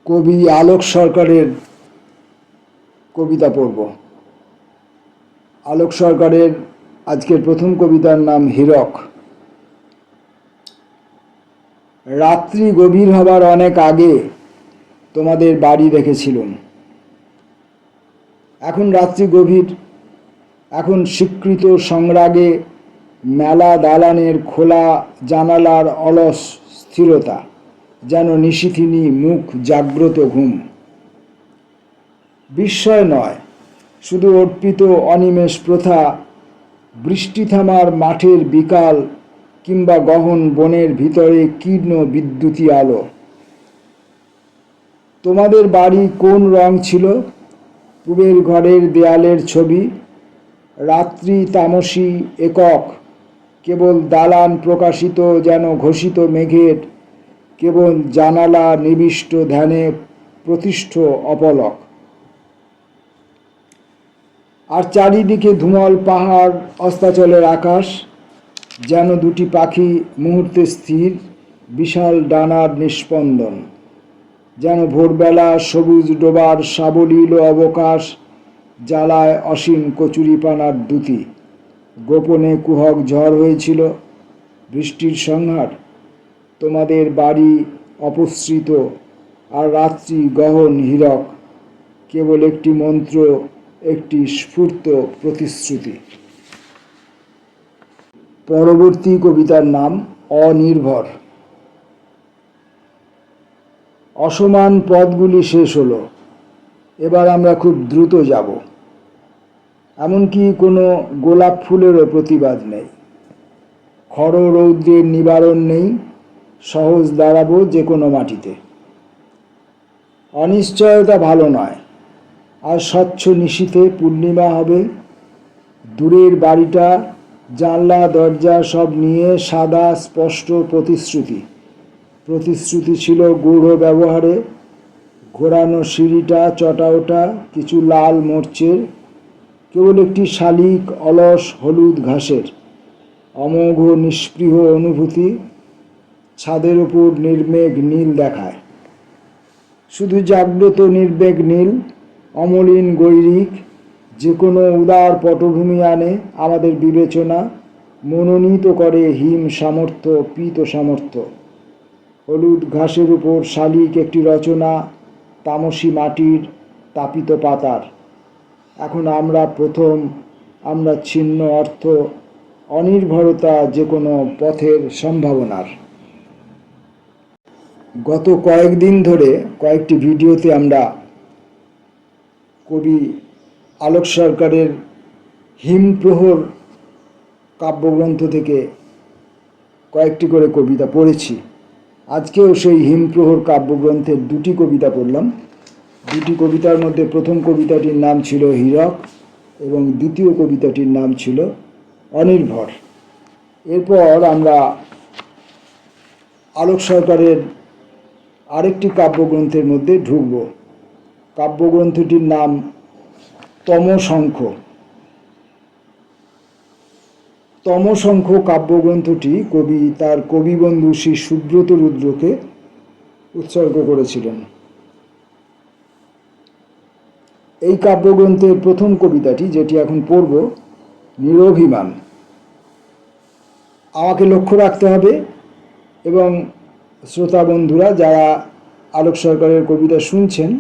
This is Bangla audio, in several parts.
কবি আলোক সরকারের কবিতা পড়ব। আলোক সরকারের আজকের প্রথম কবিতার নাম হীরক। রাত্রি গভীর হবার অনেক আগে তোমাদের বাড়ি দেখেছিলুম। এখন রাত্রি গভীর, এখন স্বীকৃত সংরাগে মেলা দালানের খোলা জানালার অলস স্থিরতা, যেন নিশিথিনী মুখ জাগ্রত ঘুম। বিস্ময় নয়, শুধু অর্পিত অনিমেষ প্রথা, বৃষ্টি থামার মাঠের বিকাল কিংবা গহন বনের ভিতরে কীর্ণ বিদ্যুতী আলো। তোমাদের বাড়ি কোন রং ছিল? পূবের ঘরের দেয়ালের ছবি, রাত্রি তামসী একক, কেবল দালান প্রকাশিত যেন ঘোষিত মেঘের, কেবল জানালা নিবিষ্ট ধ্যানে প্রতিষ্ঠ অপলক। আর চারিদিকে ধুমল পাহাড়, অস্তাচলের আকাশ, যেন দুটি পাখি মুহূর্তে স্থির, বিশাল ডানার নিস্পন্দন, যেন ভোরবেলা সবুজ ডোবার সাবলীল অবকাশ, জ্বালায় অসীম কচুরিপানার দ্যুতি। গোপনে কুহক ঝড় হয়েছিল, বৃষ্টির সংহার। তোমাদের বাড়ি অপসৃত, আর রাত্রি গহন হীরক, কেবল একটি মন্ত্র, একটি স্ফূর্ত প্রতিশ্রুতি। পরবর্তী কবিতার নাম অনির্ভর। অসমান পথগুলি শেষ হলো, এবার আমরা খুব দ্রুত যাব। এমনকি কোনো গোলাপ ফুলেরও প্রতিবাদ নেই, খর রৌদ্রের নিবারণ নেই, সহজ দাঁড়াবো যে কোনো মাটিতে। অনিশ্চয়তা ভালো নয়, আর স্বচ্ছ নিশীথে পূর্ণিমা হবে। দূরের বাড়িটা, জানলা দরজা সব নিয়ে সাদা স্পষ্ট প্রতিশ্রুতি। প্রতিশ্রুতি ছিল গূঢ় ব্যবহারে, ঘোরানো সিঁড়িটা চটা ওটা কিছু লাল মরচের, কেবল একটি শালিক অলস হলুদ ঘাসের। অমোঘ নিষ্পৃহ অনুভূতি, ছাদের উপর নির্মেঘ নীল দেখায়। শুধু জাগ্রত নির্বেগ নীল, অমলিন গৈরিক, যে কোনো উদার পটভূমি আনে আমাদের বিবেচনা, মনোনীত করে হিম সামর্থ্য পীত সামর্থ্য। হলুদ ঘাসের উপর শালিক একটি রচনা, তামসী মাটির তাপিত পাতার। এখন আমরা প্রথম, আমরা ছিন্ন অর্থ, অনির্ভরতা যে কোনো পথের সম্ভাবনার। গত কয়েকদিন ধরে কয়েকটি ভিডিওতে আমরা কবি আলোক সরকারের হিমপ্রহর কাব্যগ্রন্থ থেকে কয়েকটি করে কবিতা পড়েছি। আজকেও সেই হিমপ্রহর কাব্যগ্রন্থের দুটি কবিতা পড়লাম। দুটি কবিতার মধ্যে প্রথম কবিতাটির নাম ছিল হীরক এবং দ্বিতীয় কবিতাটির নাম ছিল অনির্ভর। এরপর আমরা আলোক সরকারের আরেকটি কাব্যগ্রন্থের মধ্যে ঢুকব। কাব্যগ্রন্থটির নাম তমশঙ্খ। তমশঙ্খ কাব্যগ্রন্থটি কবি তার কবিবন্ধু শ্রী সুব্রত রুদ্রকে উৎসর্গ করেছিলেন। এই কাব্যগ্রন্থের প্রথম কবিতাটি, যেটি এখন পড়ব, নিরভিমান। আমাকে লক্ষ্য রাখতে হবে এবং শ্রোতা বন্ধুরা যারা আলোক সরকারের কবিতা শুনছেন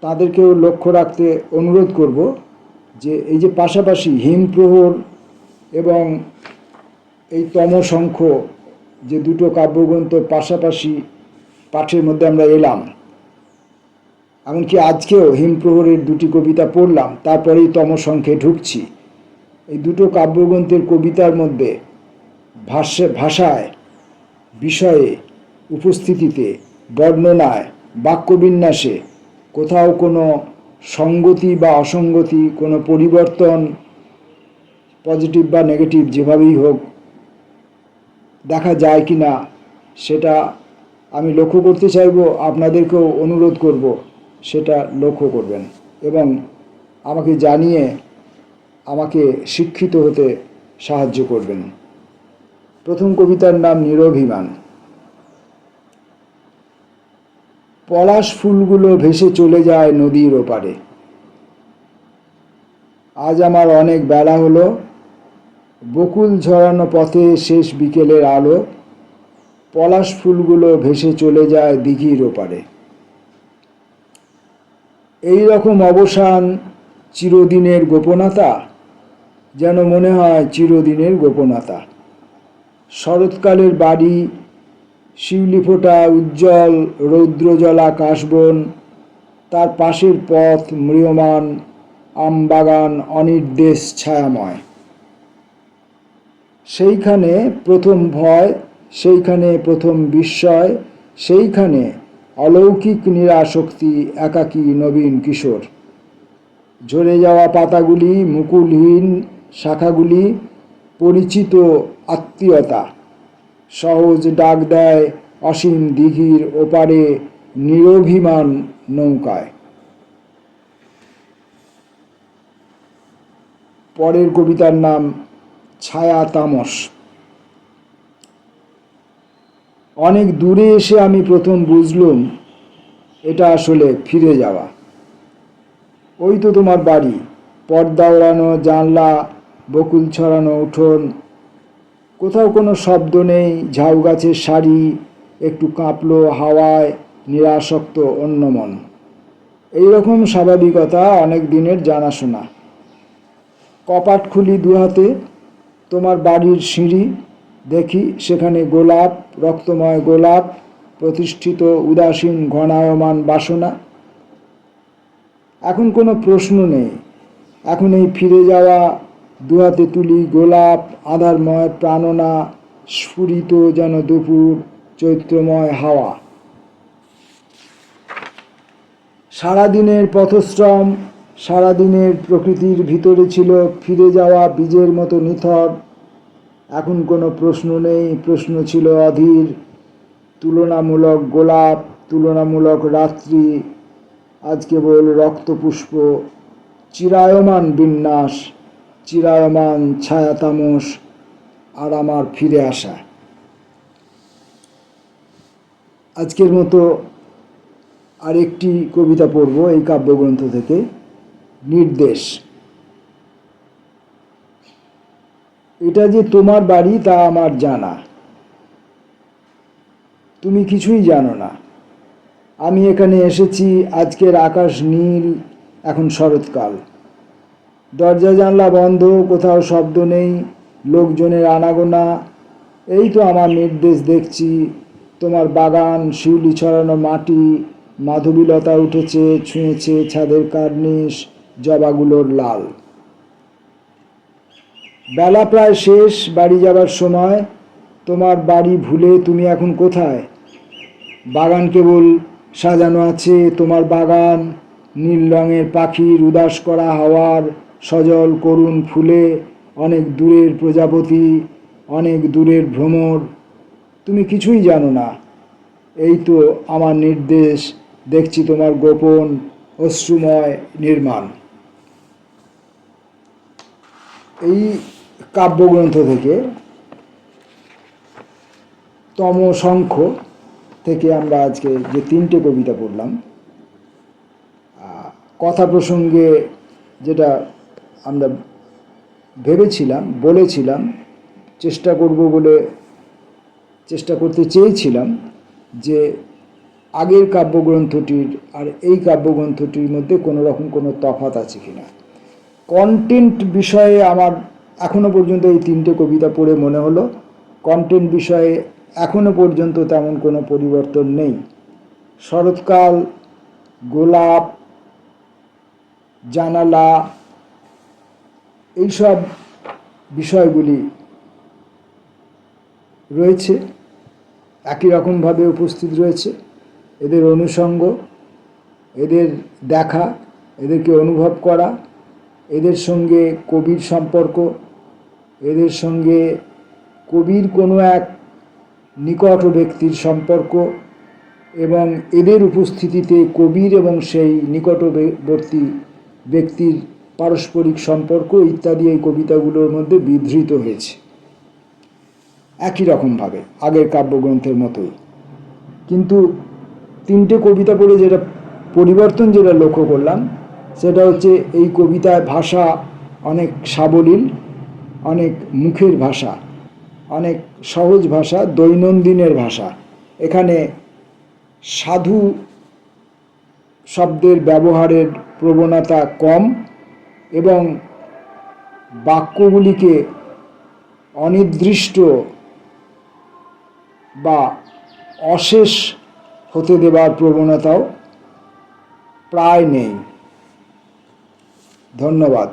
তাদেরকেও লক্ষ্য রাখতে অনুরোধ করব যে এই যে পাশাপাশি হিমপ্রহর এবং এই তমশঙ্খ, যে দুটো কাব্যগ্রন্থ পাশাপাশি পাঠের মধ্যে আমরা এলাম, এমনকি আজকেও হিমপ্রহরের দুটি কবিতা পড়লাম, তারপরেই তমশঙ্খে ঢুকছি। এই দুটো কাব্যগ্রন্থের কবিতার মধ্যে ভাষায়, বিষয়ে, উপস্থিতিতে, বর্ণনায়, বাক্যবিন্যাসে কোথাও কোনো সঙ্গতি বা অসঙ্গতি, কোনো পরিবর্তন, পজিটিভ বা নেগেটিভ যেভাবেই হোক, দেখা যায় কি না সেটা আমি লক্ষ্য করতে চাইব। আপনাদেরকেও অনুরোধ করব সেটা লক্ষ্য করবেন এবং আমাকে জানিয়ে আমাকে শিক্ষিত হতে সাহায্য করবেন। প্রথম কবিতার নাম নিরভিমান। পলাশ ফুলগুলো ভেসে চলে যায় নদীর ওপারে। আজ আমার অনেক বেলা হলো, বকুল ঝরানো পথে শেষ বিকেলের আলো, পলাশ ফুলগুলো ভেসে চলে যায় দিঘির ওপারে। এই রকম অবসান চিরদিনের গোপনতা, যেন মনে হয় চিরদিনের গোপনতা। শরৎকালের বাড়ি, শিউলি ফোটা উজ্জ্বল রৌদ্রজলা কাশবন, তার পাশের পথ ম্রিয়মাণ আমবাগান অনির্দেশ ছায়াময়। সেইখানে প্রথম ভয়, সেইখানে প্রথম বিস্ময়, সেইখানে অলৌকিক নিরাসক্তি একাকী নবীন কিশোর। ঝরে যাওয়া পাতাগুলি, মুকুলহীন শাখাগুলি, পরিচিত আত্মীয়তা, সহজ ডাক দেয় অসীম দিঘির ওপারে নিরভিমান নৌকায়। পরের কবিতার নাম ছায়া তামস। অনেক দূরে এসে আমি প্রথম বুঝলুম এটা আসলে ফিরে যাওয়া। ওই তো তোমার বাড়ি, পর্দা ওড়ানো জানলা, বকুল ছড়ানো উঠোন, কোথাও কোনো শব্দ নেই, ঝাউ গাছের শাড়ি একটু কাঁপলো হাওয়ায়, নিরাসক্ত অন্যমন। এইরকম স্বাভাবিকতা অনেক দিনের জানাশোনা। কপাট খুলি দুহাতে, তোমার বাড়ির সিঁড়ি, দেখি সেখানে গোলাপ, রক্তময় গোলাপ, প্রতিষ্ঠিত উদাসীন ঘনায়মান বাসনা। এখন কোনো প্রশ্ন নেই, এখন এই ফিরে যাওয়া, দুহাতে তুলি গোলাপ, আধারময় প্রাণনা, স্ফুরিত যেন দুপুর চৈত্রময় হাওয়া। সারাদিনের পথশ্রম, সারাদিনের প্রকৃতির ভিতরে ছিল ফিরে যাওয়া বীজের মতো নিথর। এখন কোনো প্রশ্ন নেই, প্রশ্ন ছিল অধীর। তুলনামূলক গোলাপ, তুলনামূলক রাত্রি, আজ কেবল রক্তপুষ্প, চিরায়মান বিন্যাস, চিরায়মান ছায়া তামস, আর আমার ফিরে আসা। আজকের মতো আরেকটি কবিতা পড়ব এই কাব্যগ্রন্থ থেকে, নির্দেশ। এটা যে তোমার বাড়ি তা আমার জানা, তুমি কিছুই জানো না। আমি এখানে এসেছি, আজকের আকাশ নীল, এখন শরৎকাল। দরজা জানলা বন্ধ, কোথাও শব্দ নেই, লোকজনের আনাগোনা। এই তো আমার নির্দেশ দেখছি, তোমার বাগান, শিউলি ছড়ানো মাটি, মাধবীলতা উঠেছে, ছুঁয়েছে ছাদের কার্নিশ, জবাগুলোর লাল। বেলা প্রায় শেষ, বাড়ি যাবার সময়। তোমার বাড়ি ভুলে তুমি এখন কোথায়? বাগান কেবল সাজানো আছে, তোমার বাগান নীল রঙের পাখির উদাস করা হাওয়ার সজল করুণ ফুলে, অনেক দূরের প্রজাপতি, অনেক দূরের ভ্রমর। তুমি কিছুই জানো না। এই তো আমার নির্দেশ দেখছি, তোমার গোপন অশ্রুময় নির্মাণ। এই কাব্যগ্রন্থ থেকে তমসংখ্য থেকে আমরা আজকে যে তিনটে কবিতা পড়লাম, কথা প্রসঙ্গে যেটা আমরা ভেবেছিলাম, বলেছিলাম, চেষ্টা করতে চেয়েছিলাম যে আগের কাব্যগ্রন্থটির আর এই কাব্যগ্রন্থটির মধ্যে কোনো রকম কোনো তফাৎ আছে কিনা। কন্টেন্ট বিষয়ে আমার এখনো পর্যন্ত এই তিনটে কবিতা পড়ে মনে হলো কন্টেন্ট বিষয়ে এখনো পর্যন্ত তেমন কোনো পরিবর্তন নেই। শরৎকাল, গোলাপ, জানালা, এইসব বিষয়গুলি রয়েছে, একই রকমভাবে উপস্থিত রয়েছে। এদের অনুষঙ্গ, এদের দেখা, এদেরকে অনুভব করা, এদের সঙ্গে কবির সম্পর্ক, এদের সঙ্গে কবির কোনো এক নিকট ব্যক্তির সম্পর্ক, এবং এদের উপস্থিতিতে কবির এবং সেই নিকটবর্তী ব্যক্তির পারস্পরিক সম্পর্ক ইত্যাদি এই কবিতাগুলোর মধ্যে বিধৃত হয়েছে একই রকমভাবে আগের কাব্যগ্রন্থের মতোই। কিন্তু তিনটে কবিতা পড়ে যেটা পরিবর্তন যেটা লক্ষ্য করলাম সেটা হচ্ছে এই কবিতায় ভাষা অনেক সাবলীল, অনেক মুখের ভাষা, অনেক সহজ ভাষা, দৈনন্দিনের ভাষা। এখানে সাধু শব্দের ব্যবহারের প্রবণতা কম এবং বাক্যগুলিকে অনির্দিষ্ট বা অশেষ হতে দেবার প্রবণতাও প্রায় নেই। ধন্যবাদ।